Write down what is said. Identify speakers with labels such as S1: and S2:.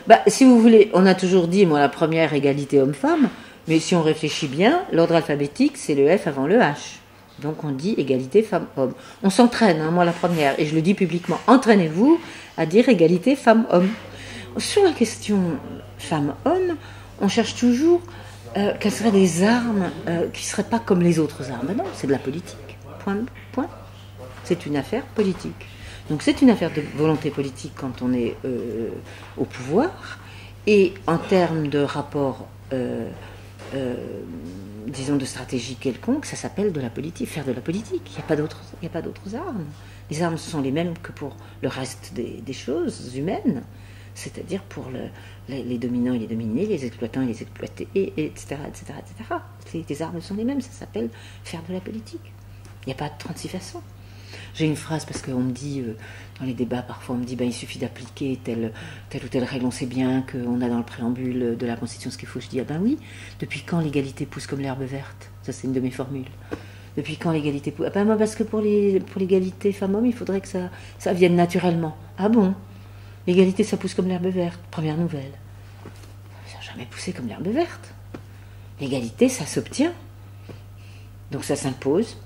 S1: Bah, si vous voulez, on a toujours dit, moi, la première, égalité homme-femme, mais si on réfléchit bien, l'ordre alphabétique, c'est le F avant le H. Donc on dit égalité femmes-hommes. On s'entraîne, hein, moi la première, et je le dis publiquement, entraînez-vous à dire égalité femmes-hommes. Sur la question femmes-hommes, on cherche toujours quelles seraient des armes qui ne seraient pas comme les autres armes. Ben non, c'est de la politique. Point. C'est une affaire politique. Donc c'est une affaire de volonté politique quand on est au pouvoir, et en termes de rapport, disons de stratégie quelconque, ça s'appelle de la politique, faire de la politique. Il n'y a pas d'autres armes. Les armes sont les mêmes que pour le reste des choses humaines, c'est-à-dire pour les dominants et les dominés, les exploitants et les exploités, etc., etc., etc. Les armes sont les mêmes, ça s'appelle faire de la politique. Il n'y a pas de 36 façons. J'ai une phrase, parce qu'on me dit, dans les débats parfois, on me dit, il suffit d'appliquer telle ou telle règle, on sait bien qu'on a dans le préambule de la Constitution ce qu'il faut. Je dis, oui, depuis quand l'égalité pousse comme l'herbe verte? Ça, c'est une de mes formules. Depuis quand l'égalité pousse? Moi, parce que pour l'égalité femmes-hommes, il faudrait que ça vienne naturellement. Ah bon? L'égalité, ça pousse comme l'herbe verte. Première nouvelle. Ça n'a jamais poussé comme l'herbe verte. L'égalité, ça s'obtient. Donc ça s'impose